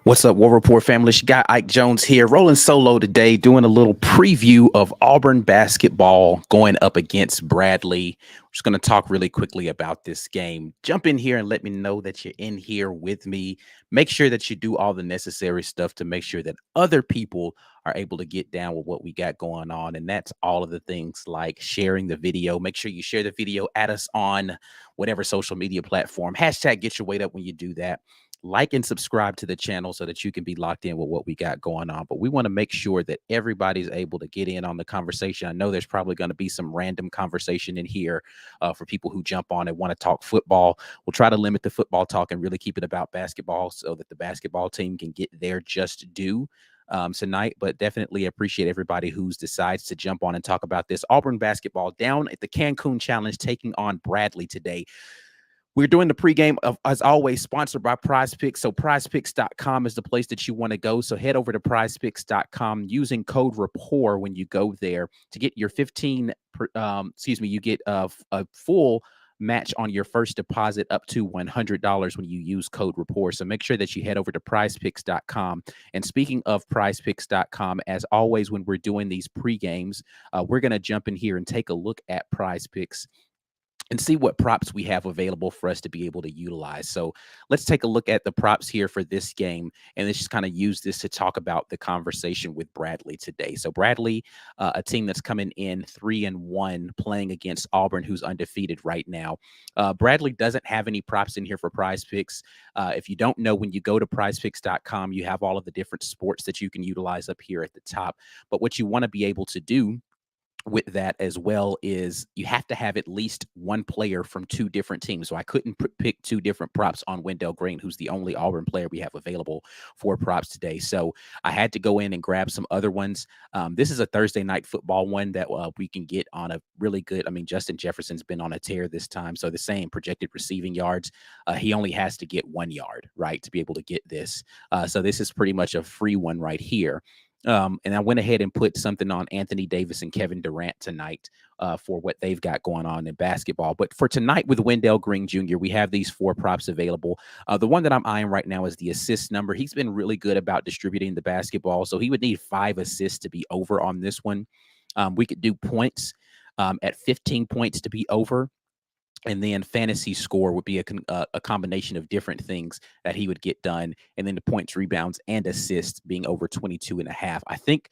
What's up, War Report family? It's your guy Ike Jones here, rolling solo today, doing a little preview of Auburn basketball going up against Bradley. We're just going to talk really quickly about this game. Jump in here and let me know that you're in here with me. Make sure that you do all the necessary stuff to make sure that other people are able to get down with what we got going on. And that's all of the things like sharing the video. Make sure you share the video at us on whatever social media platform. Hashtag get your weight up when you do that. Like and subscribe to the channel so that you can be locked in with what we got going on. But we want to make sure that everybody's able to get in on the conversation. I know there's probably going to be some random conversation in here for people who jump on and want to talk football. We'll try to limit the football talk and really keep it about basketball so that the basketball team can get their just due tonight. But definitely appreciate everybody who decides to jump on and talk about this. Auburn basketball down at the Cancun Challenge taking on Bradley today. We're doing the pregame, as always, sponsored by PrizePicks. So PrizePicks.com is the place that you want to go. So head over to PrizePicks.com using code RAPPORT when you go there to get your you get a full match on your first deposit up to $100 when you use code RAPPORT. So make sure that you head over to PrizePicks.com. And speaking of PrizePicks.com, as always, when we're doing these pregames, we're going to jump in here and take a look at PrizePicks and see what props we have available for us to be able to utilize. So let's take a look at the props here for this game, and let's just kind of use this to talk about the conversation with Bradley today. So Bradley, a team that's coming in 3-1, playing against Auburn, who's undefeated right now. Bradley doesn't have any props in here for PrizePicks. If you don't know, when you go to PrizePicks.com, you have all of the different sports that you can utilize up here at the top. But what you want to be able to do with that as well is you have to have at least one player from two different teams. So I couldn't pick two different props on Wendell Green, who's the only Auburn player we have available for props today. So I had to go in and grab some other ones. This is a Thursday night football one that we can get on a really good. I mean, Justin Jefferson's been on a tear this time. So the same projected receiving yards. He only has to get 1 yard, right, to be able to get this. So this is pretty much a free one right here. And I went ahead and put something on Anthony Davis and Kevin Durant tonight for what they've got going on in basketball. But for tonight with Wendell Green Jr., we have these 4 props available. The one that I'm eyeing right now is the assist number. He's been really good about distributing the basketball, so he would need 5 assists to be over on this one. We could do points at 15 points to be over. And then fantasy score would be a combination of different things that he would get done. And then the points, rebounds, and assists being over 22.5. I think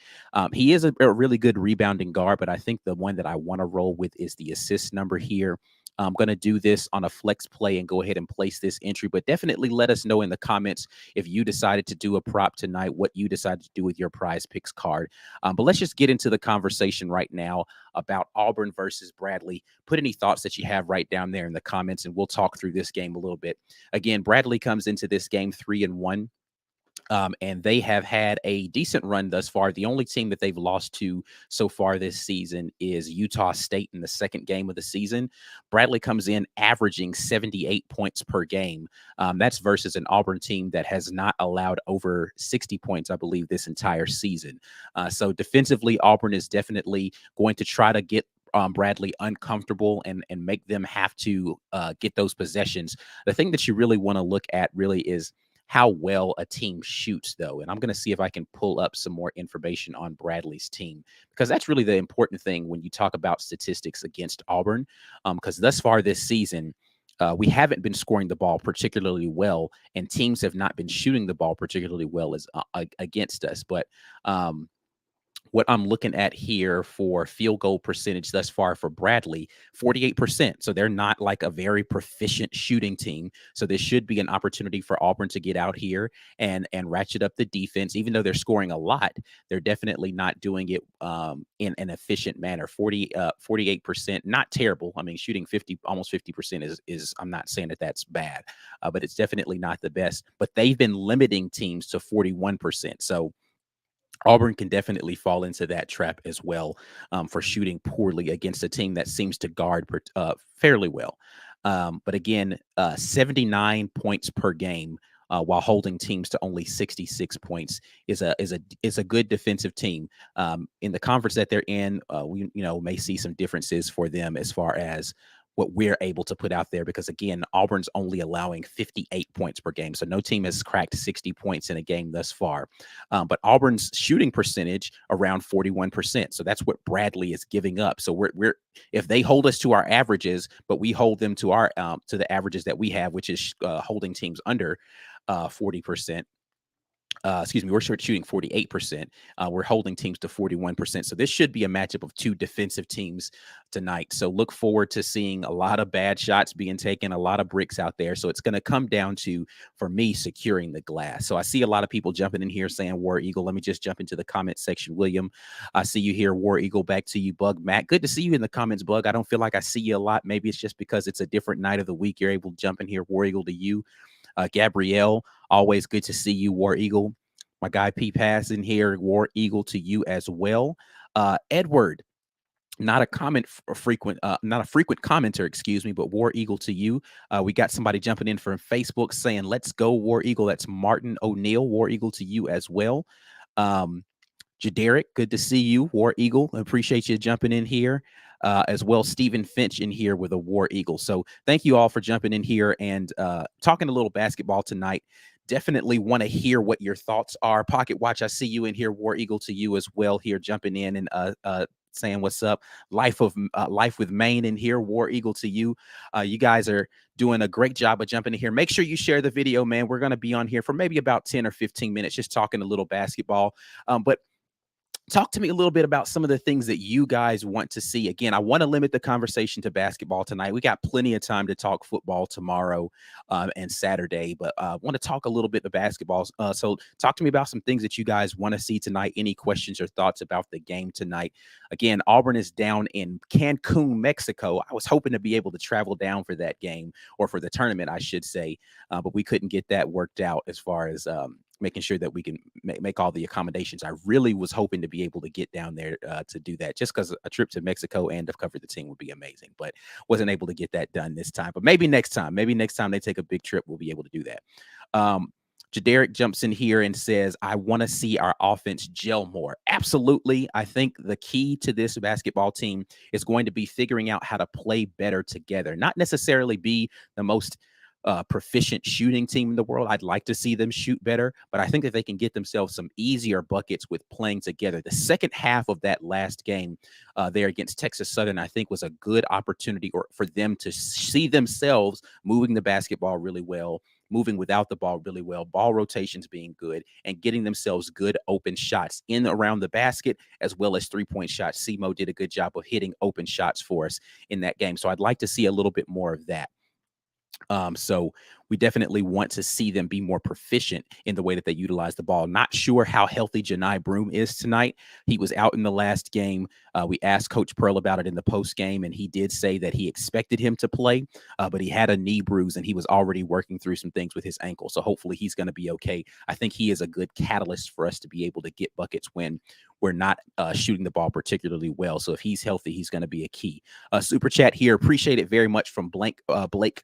he is a really good rebounding guard, but I think the one that I want to roll with is the assist number here. I'm going to do this on a flex play and go ahead and place this entry, but definitely let us know in the comments if you decided to do a prop tonight, what you decided to do with your PrizePicks card. But let's just get into the conversation right now about Auburn versus Bradley. Put any thoughts that you have right down there in the comments, and we'll talk through this game a little bit. Again, Bradley comes into this game 3-1. And they have had a decent run thus far. The only team that they've lost to so far this season is Utah State in the second game of the season. Bradley comes in averaging 78 points per game. That's versus an Auburn team that has not allowed over 60 points, I believe, this entire season. So defensively, Auburn is definitely going to try to get Bradley uncomfortable and make them have to get those possessions. The thing that you really want to look at really is how well a team shoots, though. And I'm going to see if I can pull up some more information on Bradley's team, because that's really the important thing when you talk about statistics against Auburn, because thus far this season, we haven't been scoring the ball particularly well, and teams have not been shooting the ball particularly well as against us. But what I'm looking at here for field goal percentage thus far for Bradley, 48%. So they're not like a very proficient shooting team. So this should be an opportunity for Auburn to get out here and ratchet up the defense. Even though they're scoring a lot, they're definitely not doing it in an efficient manner. 48%, not terrible. I mean, shooting almost 50% is I'm not saying that that's bad, but it's definitely not the best. But they've been limiting teams to 41%. So Auburn can definitely fall into that trap as well for shooting poorly against a team that seems to guard fairly well. But again, 79 points per game while holding teams to only 66 points is a good defensive team. In the conference that they're in, we may see some differences for them as far as what we're able to put out there, because again, Auburn's only allowing 58 points per game. So no team has cracked 60 points in a game thus far. But Auburn's shooting percentage around 41%. So that's what Bradley is giving up. So we're if they hold us to our averages, but we hold them to our to the averages that we have, which is holding teams under 40%. Excuse me, we're shooting 48%. We're holding teams to 41%. So this should be a matchup of two defensive teams tonight. So look forward to seeing a lot of bad shots being taken, a lot of bricks out there. So it's going to come down to, for me, securing the glass. So I see a lot of people jumping in here saying War Eagle. Let me just jump into the comment section. William, I see you here. War Eagle, back to you. Bug Matt, good to see you in the comments, Bug. I don't feel like I see you a lot. Maybe it's just because it's a different night of the week. You're able to jump in here. War Eagle to you. Gabrielle, always good to see you, War Eagle. My guy P Pass in here, War Eagle to you as well. Edward, not a frequent commenter, excuse me, but War Eagle to you. We got somebody jumping in from Facebook saying, let's go, War Eagle. That's Martin O'Neill. War Eagle to you as well. Jaderick, good to see you, War Eagle. Appreciate you jumping in here. As well, Stephen Finch in here with a War Eagle. So thank you all for jumping in here and talking a little basketball tonight. Definitely want to hear what your thoughts are. Pocket Watch, I see you in here. War Eagle to you as well here, jumping in and saying what's up. Life with Maine in here. War Eagle to you. You guys are doing a great job of jumping in here. Make sure you share the video, man. We're going to be on here for maybe about 10 or 15 minutes, just talking a little basketball. But talk to me a little bit about some of the things that you guys want to see. Again, I want to limit the conversation to basketball tonight. We got plenty of time to talk football tomorrow and Saturday, but I want to talk a little bit of basketball. So talk to me about some things that you guys want to see tonight. Any questions or thoughts about the game tonight? Again, Auburn is down in Cancun, Mexico. I was hoping to be able to travel down for that game, or for the tournament, I should say, but we couldn't get that worked out as far as making sure that we can make all the accommodations. I really was hoping to be able to get down there to do that, just because a trip to Mexico and to cover the team would be amazing, but wasn't able to get that done this time. But maybe next time they take a big trip, we'll be able to do that. Jaderick jumps in here and says, I want to see our offense gel more. Absolutely. I think the key to this basketball team is going to be figuring out how to play better together, not necessarily be the most proficient shooting team in the world. I'd like to see them shoot better, but I think that they can get themselves some easier buckets with playing together. The second half of that last game there against Texas Southern, I think, was a good opportunity for them to see themselves moving the basketball really well, moving without the ball really well, ball rotations being good, and getting themselves good open shots in around the basket, as well as three-point shots. SEMO did a good job of hitting open shots for us in that game. So I'd like to see a little bit more of that. So we definitely want to see them be more proficient in the way that they utilize the ball. Not sure how healthy Janai Broom is tonight. He was out in the last game. We asked Coach Pearl about it in the post game, and he did say that he expected him to play, but he had a knee bruise and he was already working through some things with his ankle. So hopefully he's going to be okay. I think he is a good catalyst for us to be able to get buckets when we're not shooting the ball particularly well. So if he's healthy, he's going to be a key. Super chat here. Appreciate it very much from Blake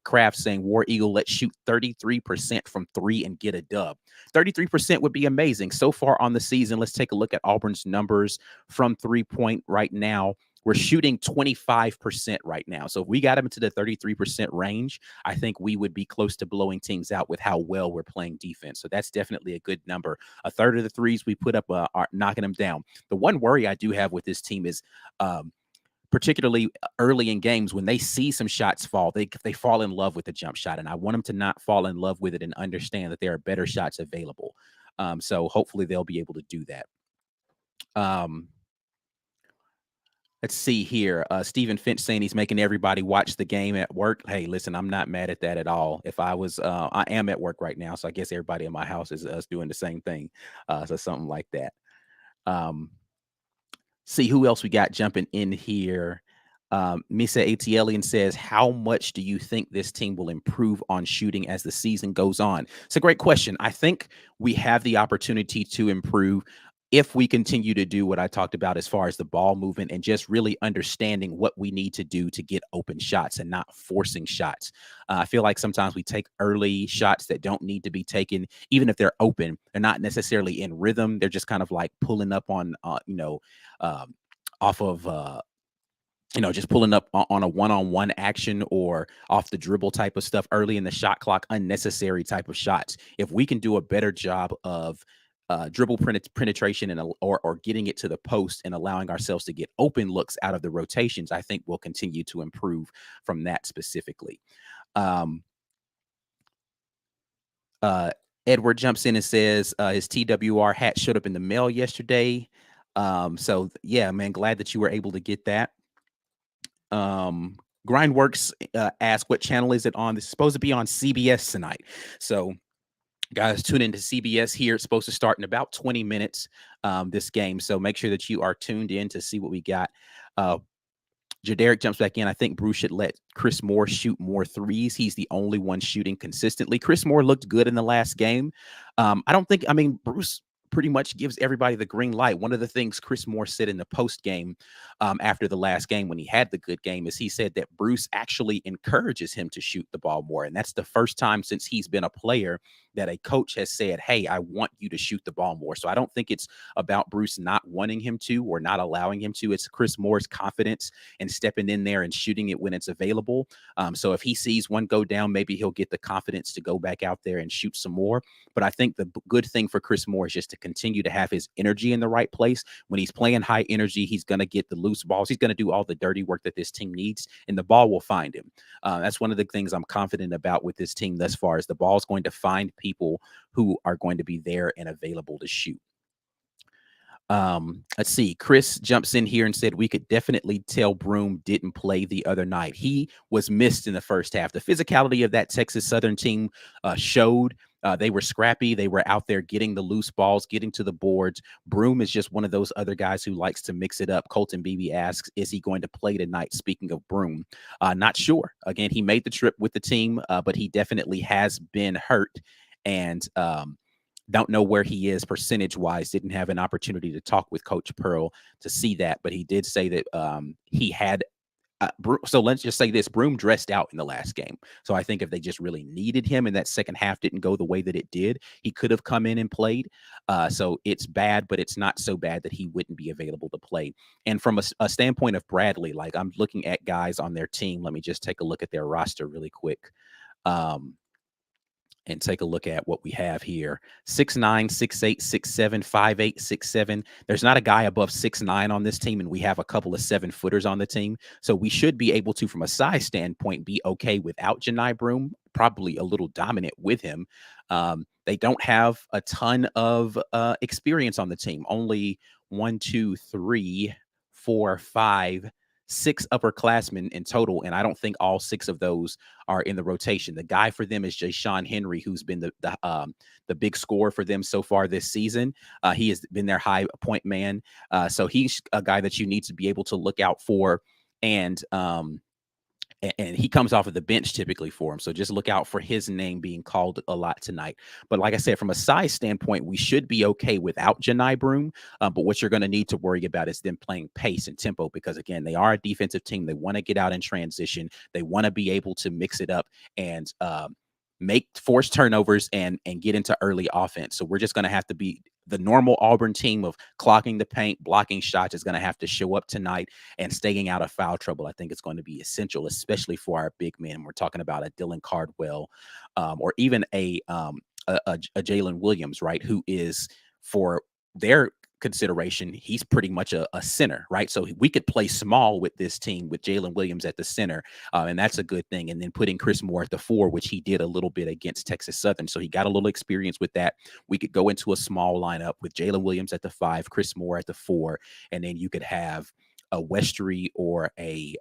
Kraft saying, War Eagle, let's shoot 33% from three and get a dub. 33% would be amazing. So far on the season, let's take a look at Auburn's numbers from 3-point right now. We're shooting 25% right now. So if we got them into the 33% range, I think we would be close to blowing teams out with how well we're playing defense. So that's definitely a good number. A third of the threes we put up are knocking them down. The one worry I do have with this team is particularly early in games, when they see some shots fall, they fall in love with the jump shot. And I want them to not fall in love with it and understand that there are better shots available. So hopefully they'll be able to do that. Let's see here. Stephen Finch saying he's making everybody watch the game at work. Hey, listen, I'm not mad at that at all. If I was, I am at work right now, so I guess everybody in my house is doing the same thing. So something like that. See who else we got jumping in here. Misa Atielian says, how much do you think this team will improve on shooting as the season goes on? It's a great question. I think we have the opportunity to improve if we continue to do what I talked about as far as the ball movement and just really understanding what we need to do to get open shots and not forcing shots. I feel like sometimes we take early shots that don't need to be taken, even if they're open. They're not necessarily in rhythm. They're just kind of like pulling up on, off of just pulling up on a one-on-one action or off the dribble type of stuff early in the shot clock, unnecessary type of shots. If we can do a better job of dribble penetration or getting it to the post and allowing ourselves to get open looks out of the rotations, I think we'll continue to improve from that specifically. Um, uh, Edward jumps in and says his TWR hat showed up in the mail yesterday. So yeah, man, glad that you were able to get that. um Grindworks asked what channel is it on. This is supposed to be on CBS tonight, so guys, tune into CBS here. It's supposed to start in about 20 minutes, this game, so make sure that you are tuned in to see what we got. Jadaric jumps back in. I think Bruce should let Chris Moore shoot more threes. He's the only one shooting consistently. Chris Moore looked good in the last game. I mean, Bruce pretty much gives everybody the green light. One of the things Chris Moore said in the post game, after the last game when he had the good game, is he said that Bruce actually encourages him to shoot the ball more. And that's the first time since he's been a player that a coach has said, hey, I want you to shoot the ball more. So I don't think it's about Bruce not wanting him to or not allowing him to. It's Chris Moore's confidence and stepping in there and shooting it when it's available. So if he sees one go down, maybe he'll get the confidence to go back out there and shoot some more. But I think the good thing for Chris Moore is just to continue to have his energy in the right place. When he's playing high energy, he's going to get the loose balls. He's going to do all the dirty work that this team needs, and the ball will find him. That's one of the things I'm confident about with this team thus far, is the ball is going to find people who are going to be there and available to shoot. Let's see. Chris jumps in here and said we could definitely tell Broome didn't play the other night. He was missed in the first half. The physicality of that Texas Southern team showed. They were scrappy. They were out there getting the loose balls, getting to the boards. Broome is just one of those other guys who likes to mix it up. Colton Beebe asks, is he going to play tonight? Speaking of Broome, not sure. Again, he made the trip with the team, but he definitely has been hurt. And don't know where he is percentage wise. Didn't have an opportunity to talk with Coach Pearl to see that, but he did say that he had. So let's just say this: Broome dressed out in the last game. So I think if they just really needed him and that second half didn't go the way that it did, he could have come in and played. So it's bad, but it's not so bad that he wouldn't be available to play. And from a standpoint of Bradley, like I'm looking at guys on their team. Let me just take a look at their roster really quick. And take a look at what we have here. 6'9", 6'8", 6'7", 5'8", 6'7". There's not a guy above 6'9" on this team, and we have a couple of 7-footers on the team. So we should be able to, from a size standpoint, be okay without Janai Broome, probably a little dominant with him. They don't have a ton of experience on the team. Only 1, 2, 3, 4, 5, 6 upperclassmen in total, and I don't think all 6 of those are in the rotation. The guy for them is Jashawn Henry, who's been the big scorer for them so far this season. He has been their high point man, so he's a guy that you need to be able to look out for. And he comes off of the bench typically for him. So just look out for his name being called a lot tonight. But like I said, from a size standpoint, we should be okay without Janai Broome. But what you're going to need to worry about is them playing pace and tempo, because, again, they are a defensive team. They want to get out in transition. They want to be able to mix it up and make forced turnovers and get into early offense. So we're just going to have to be the normal Auburn team of clogging the paint, blocking shots is going to have to show up tonight, and staying out of foul trouble. I think it's going to be essential, especially for our big men. We're talking about a Dylan Cardwell, or even a Jalen Williams, right? Who is, for their consideration, he's pretty much a center, right? So we could play small with this team with Jalen Williams at the center, and that's a good thing. And then putting Chris Moore at the 4, which he did a little bit against Texas Southern, so he got a little experience with that. We could go into a small lineup with Jalen Williams at the 5, Chris Moore at the 4, and then you could have a Westry or a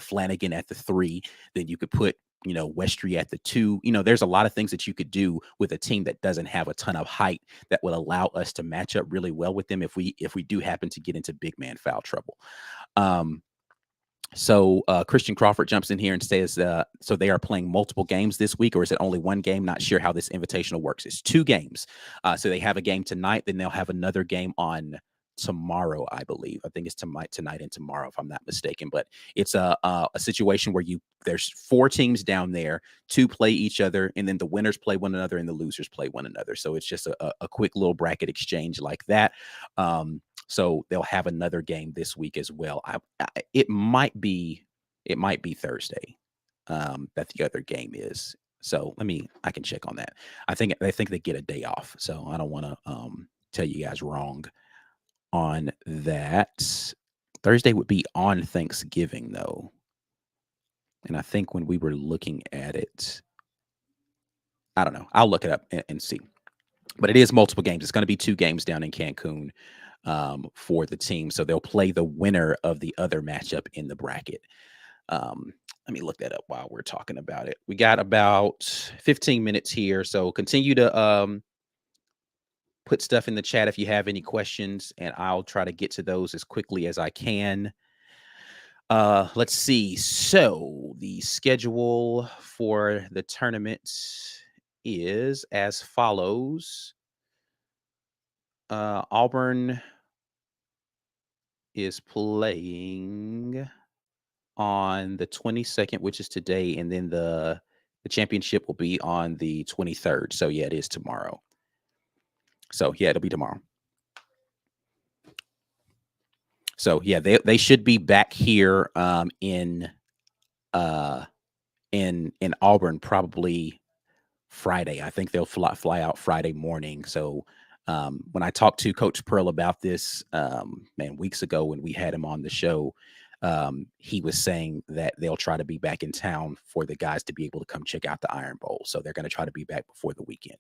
Flanagan at the 3. Then you could put Westry at the 2. There's a lot of things that you could do with a team that doesn't have a ton of height that would allow us to match up really well with them if we do happen to get into big man foul trouble. So Christian Crawford jumps in here and says, so they are playing multiple games this week, or is it only one game? Not sure how this invitational works. It's 2 games. So they have a game tonight, then they'll have another game on tomorrow, I believe. I think it's tonight and tomorrow, if I'm not mistaken. But it's a situation where there's 4 teams down there, 2 play each other, and then the winners play one another and the losers play one another. So it's just a quick little bracket exchange like that. So they'll have another game this week as well. It might be Thursday that the other game is. So I can check on that. I think they get a day off. So I don't want to tell you guys wrong on that. Thursday would be on Thanksgiving though. And I think when we were looking at it, I don't know. I'll look it up and see. But it is multiple games. It's going to be 2 games down in Cancun for the team. So they'll play the winner of the other matchup in the bracket. Let me look that up while we're talking about it. We got about 15 minutes here. So continue to put stuff in the chat if you have any questions, and I'll try to get to those as quickly as I can. Let's see. So the schedule for the tournament is as follows. Auburn is playing on the 22nd, which is today, and then the championship will be on the 23rd. So yeah, it is tomorrow. So yeah, it'll be tomorrow. So yeah, they should be back here in Auburn probably Friday. I think they'll fly out Friday morning. So when I talked to Coach Pearl about this, weeks ago when we had him on the show, he was saying that they'll try to be back in town for the guys to be able to come check out the Iron Bowl. So they're going to try to be back before the weekend.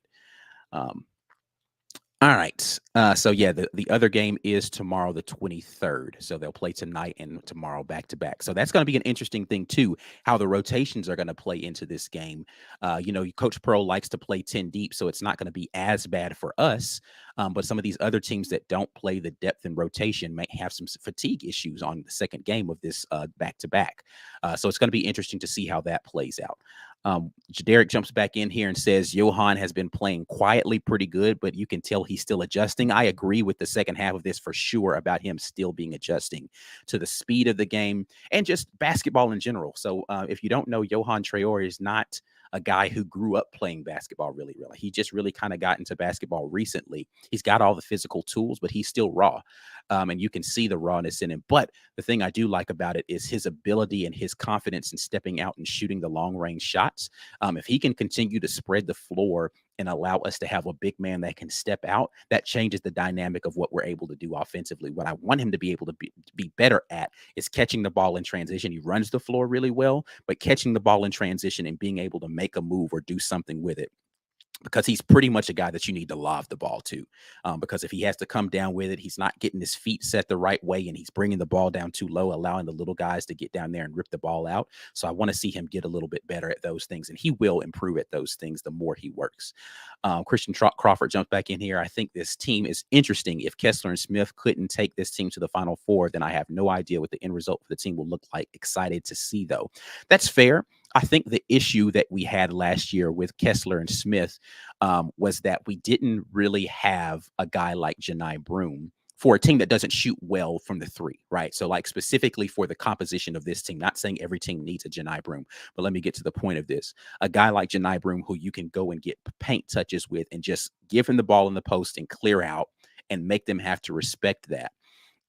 All right. So yeah, the other game is tomorrow, the 23rd. So they'll play tonight and tomorrow back to back. So that's going to be an interesting thing too, how the rotations are going to play into this game. Coach Pearl likes to play 10 deep, so it's not going to be as bad for us. But some of these other teams that don't play the depth and rotation may have some fatigue issues on the second game of this back to back. So it's going to be interesting to see how that plays out. Derek jumps back in here and says Johan has been playing quietly pretty good, but you can tell he's still adjusting. I agree with the second half of this for sure about him still being adjusting to the speed of the game and just basketball in general. So if you don't know, Johan Traore is not a guy who grew up playing basketball really. He just really kind of got into basketball recently. He's got all the physical tools, but he's still raw. And you can see the rawness in him. But the thing I do like about it is his ability and his confidence in stepping out and shooting the long range shots. If he can continue to spread the floor and allow us to have a big man that can step out, that changes the dynamic of what we're able to do offensively. What I want him to be able to be better at is catching the ball in transition. He runs the floor really well, but catching the ball in transition and being able to make a move or do something with it, because he's pretty much a guy that you need to lob the ball to. Because if he has to come down with it, he's not getting his feet set the right way, and he's bringing the ball down too low, allowing the little guys to get down there and rip the ball out. So I want to see him get a little bit better at those things, and he will improve at those things the more he works. Christian Crawford jumps back in here. I think this team is interesting. If Kessler and Smith couldn't take this team to the Final Four, then I have no idea what the end result for the team will look like. Excited to see, though. That's fair. I think the issue that we had last year with Kessler and Smith was that we didn't really have a guy like Janai Broome for a team that doesn't shoot well from the three, right? So like specifically for the composition of this team, not saying every team needs a Janai Broome, but let me get to the point of this. A guy like Janai Broome who you can go and get paint touches with and just give him the ball in the post and clear out and make them have to respect that.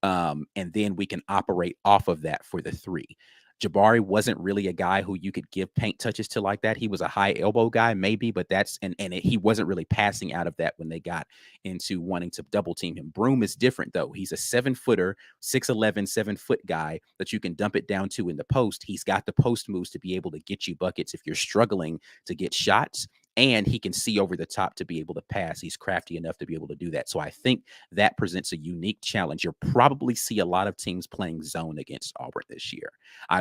And then we can operate off of that for the three. Jabari wasn't really a guy who you could give paint touches to like that. He was a high elbow guy, maybe, but he wasn't really passing out of that when they got into wanting to double team him. Broome is different, though. He's a 7-footer, 6'11", 7-foot guy that you can dump it down to in the post. He's got the post moves to be able to get you buckets if you're struggling to get shots. And he can see over the top to be able to pass. He's crafty enough to be able to do that. So I think that presents a unique challenge. You'll probably see a lot of teams playing zone against Auburn this year.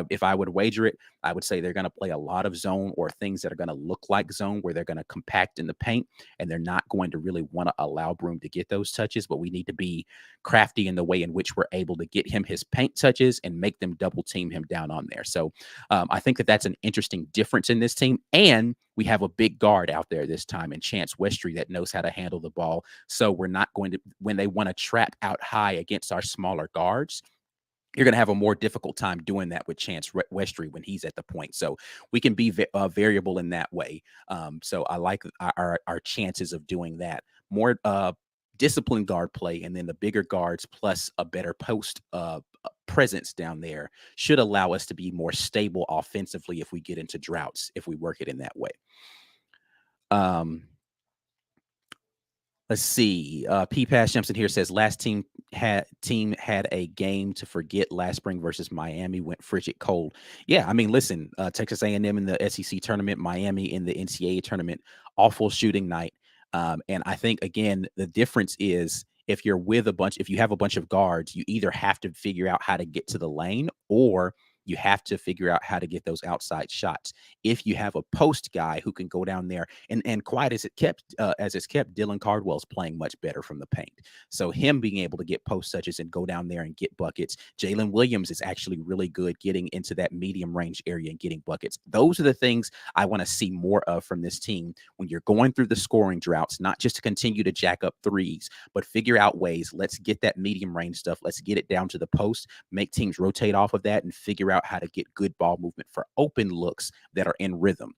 If I would wager it, I would say they're going to play a lot of zone or things that are going to look like zone, where they're going to compact in the paint, and they're not going to really want to allow Broome to get those touches. But we need to be crafty in the way in which we're able to get him his paint touches and make them double team him down on there. So I think that's an interesting difference in this team. And we have a big guard out there this time in Chance Westry that knows how to handle the ball. So we're not going to, when they want to trap out high against our smaller guards, you're going to have a more difficult time doing that with Chance Westry when he's at the point. So we can be variable in that way. So I like our chances of doing that. More disciplined guard play, and then the bigger guards plus a better post presence down there should allow us to be more stable offensively if we get into droughts, if we work it in that way. Um, Let's see. P Pass jumps in here, says last team had a game to forget last spring versus Miami, went frigid cold. Yeah, I mean, listen, Texas A&M in the SEC tournament, Miami in the NCAA tournament, awful shooting night. And I think again the difference is if you have a bunch of guards, you either have to figure out how to get to the lane or you have to figure out how to get those outside shots. If you have a post guy who can go down there and quiet as it's kept, Dylan Cardwell's playing much better from the paint. So him being able to get post touches and go down there and get buckets. Jalen Williams is actually really good getting into that medium range area and getting buckets. Those are the things I want to see more of from this team when you're going through the scoring droughts, not just to continue to jack up threes, but figure out ways. Let's get that medium range stuff. Let's get it down to the post, make teams rotate off of that, and figure out how to get good ball movement for open looks that are in rhythm.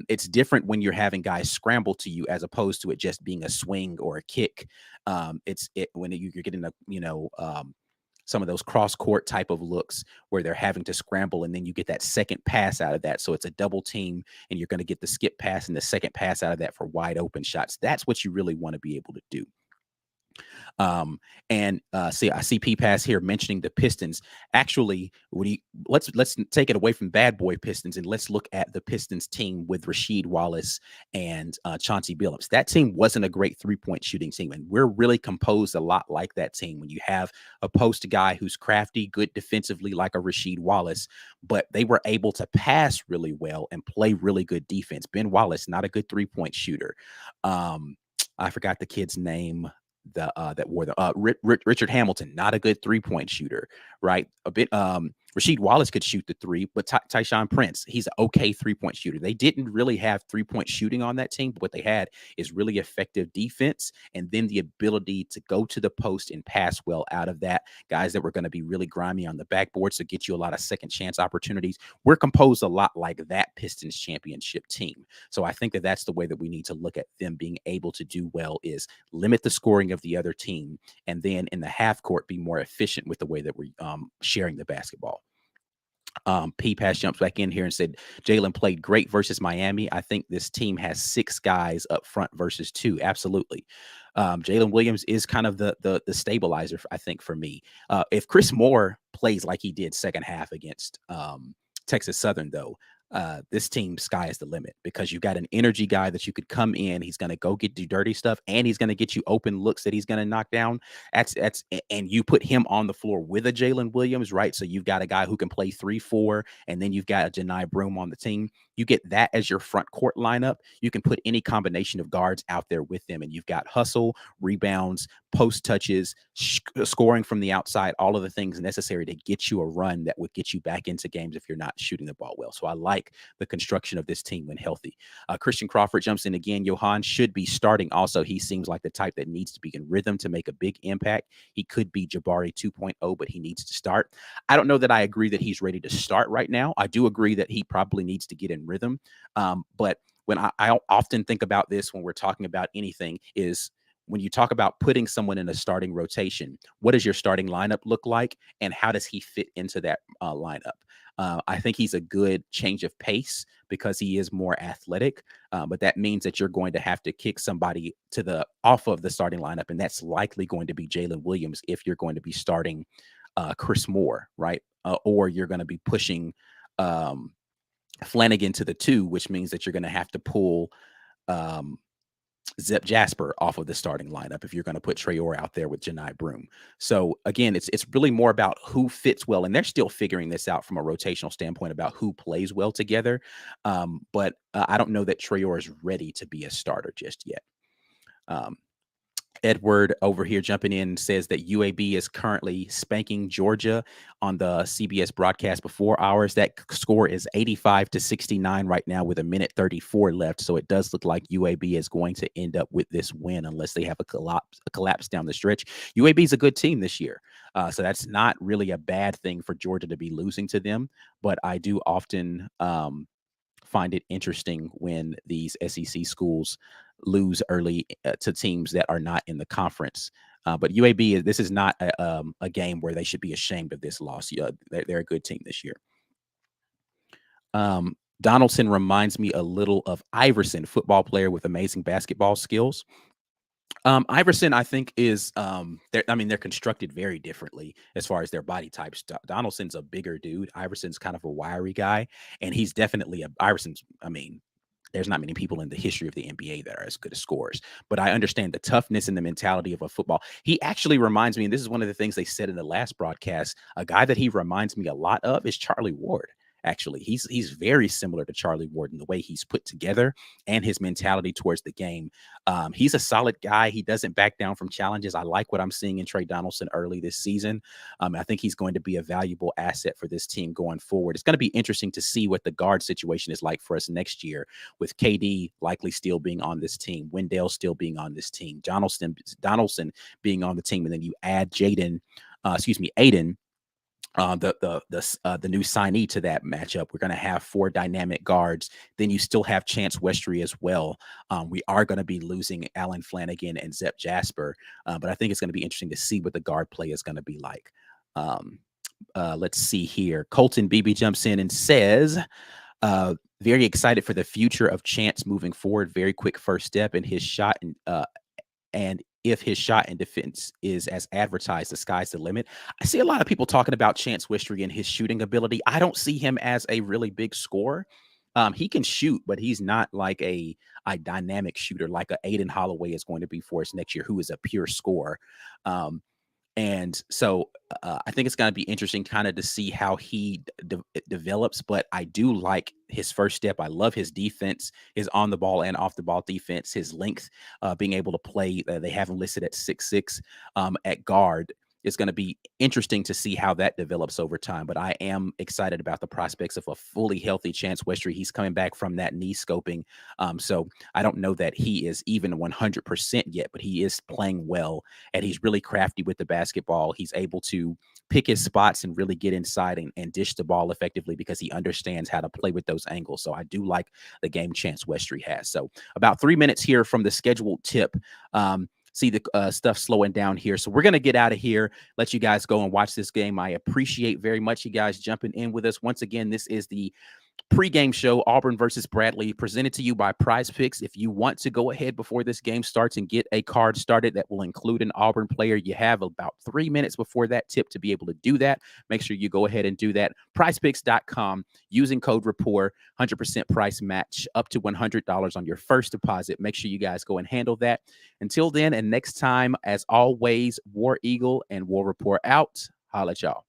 It's different when you're having guys scramble to you as opposed to it just being a swing or a kick. When you're getting some of those cross court type of looks where they're having to scramble and then you get that second pass out of that. So it's a double team and you're going to get the skip pass and the second pass out of that for wide open shots. That's what you really want to be able to do. See, I see P Pass here mentioning the Pistons. Actually, let's take it away from bad boy Pistons and let's look at the Pistons team with Rasheed Wallace and Chauncey Billups. That team wasn't a great 3-point shooting team, and we're really composed a lot like that team. When you have a post guy who's crafty, good defensively, like a Rasheed Wallace, but they were able to pass really well and play really good defense. Ben Wallace, not a good 3-point shooter. I forgot the kid's name. That wore the Richard Hamilton, not a good 3-point shooter, right? A bit Rasheed Wallace could shoot the three, but Tyshawn Prince, he's an okay 3-point shooter. They didn't really have 3-point shooting on that team, but what they had is really effective defense and then the ability to go to the post and pass well out of that. Guys that were going to be really grimy on the backboard, so get you a lot of second chance opportunities. We're composed a lot like that Pistons championship team. So I think that that's the way that we need to look at them being able to do well is limit the scoring of the other team, and then in the half court be more efficient with the way that we're sharing the basketball. P Pass jumps back in here and said Jalen played great versus Miami. I think this team has 6 guys up front versus 2. Absolutely. Jalen Williams is kind of the stabilizer, I think, for me. If Chris Moore plays like he did second half against Texas Southern, though, this team sky is the limit because you've got an energy guy that you could come in. He's going to go do dirty stuff and he's going to get you open looks that he's going to knock down. And you put him on the floor with a Jalen Williams, right? So you've got a guy who can play 3-4, and then you've got a Janai Broome on the team. You get that as your front court lineup. You can put any combination of guards out there with them, and you've got hustle, rebounds, post touches, scoring from the outside, all of the things necessary to get you a run that would get you back into games if you're not shooting the ball well. So I like the construction of this team when healthy. Christian Crawford jumps in again. Johan should be starting also. He seems like the type that needs to be in rhythm to make a big impact. He could be Jabari 2.0, but he needs to start. I don't know that I agree that he's ready to start right now. I do agree that he probably needs to get in rhythm. But when I often think about this when we're talking about anything is when you talk about putting someone in a starting rotation, what does your starting lineup look like and how does he fit into that lineup? I think he's a good change of pace because he is more athletic, but that means that you're going to have to kick somebody off of the starting lineup, and that's likely going to be Jalen Williams if you're going to be starting Chris Moore, right? Or you're going to be pushing Flanagan to the 2, which means that you're going to have to pull Zep Jasper off of the starting lineup if you're going to put Traore out there with Janai Broome. So again, it's really more about who fits well, and they're still figuring this out from a rotational standpoint about who plays well together. But I don't know that Traore is ready to be a starter just yet. Edward over here jumping in says that UAB is currently spanking Georgia on the CBS broadcast before ours. That score is 85-69 right now with 1:34 left. So it does look like UAB is going to end up with this win unless they have a collapse down the stretch. UAB is a good team this year. So that's not really a bad thing for Georgia to be losing to them. But I do often find it interesting when these SEC schools lose early to teams that are not in the conference. But UAB, this is not a game where they should be ashamed of this loss. They're a good team this year. Donaldson reminds me a little of Iverson, football player with amazing basketball skills. Iverson, I think, is they're constructed very differently as far as their body types. Donaldson's a bigger dude. Iverson's kind of a wiry guy, and he's definitely a Iverson's. I mean, there's not many people in the history of the NBA that are as good as scorers, but I understand the toughness and the mentality of a football. He actually reminds me, and this is one of the things they said in the last broadcast, a guy that he reminds me a lot of is Charlie Ward. Actually, he's very similar to Charlie Ward in the way he's put together and his mentality towards the game. He's a solid guy. He doesn't back down from challenges. I like what I'm seeing in Trey Donaldson early this season. I think he's going to be a valuable asset for this team going forward. It's going to be interesting to see what the guard situation is like for us next year, with KD likely still being on this team, Wendell still being on this team, Donaldson being on the team, and then you add Aiden, the new signee to that matchup. We're going to have 4 dynamic guards. Then you still have Chance Westry as well. We are going to be losing Alan Flanagan and Zep Jasper, but I think it's going to be interesting to see what the guard play is going to be like. Let's see here. Colton BB jumps in and says, very excited for the future of Chance moving forward. Very quick first step in his shot, and if his shot and defense is as advertised, the sky's the limit. I see a lot of people talking about Chance Wistry and his shooting ability. I don't see him as a really big scorer. He can shoot, but he's not like a dynamic shooter like a Aiden Holloway is going to be for us next year, who is a pure scorer. And so I think it's going to be interesting kind of to see how he develops. But I do like his first step. I love his defense, his on the ball and off the ball defense, his length, being able to play. They have him listed at 6'6" at guard. It's going to be interesting to see how that develops over time. But I am excited about the prospects of a fully healthy Chance Westry. He's coming back from that knee scoping. So I don't know that he is even 100% yet, but he is playing well, and he's really crafty with the basketball. He's able to pick his spots and really get inside and dish the ball effectively because he understands how to play with those angles. So I do like the game Chance Westry has. So about 3 minutes here from the scheduled tip. See the stuff slowing down here. So we're going to get out of here, let you guys go and watch this game. I appreciate very much you guys jumping in with us. Once again, this is the pregame show, Auburn versus Bradley, presented to you by PrizePicks. If you want to go ahead before this game starts and get a card started that will include an Auburn player, you have about 3 minutes before that tip to be able to do that. Make sure you go ahead and do that. PrizePicks.com, using code RAPPORT, 100% price match up to $100 on your first deposit. Make sure you guys go and handle that. Until then and next time, as always, War Eagle and War Rapport out. Holla at y'all.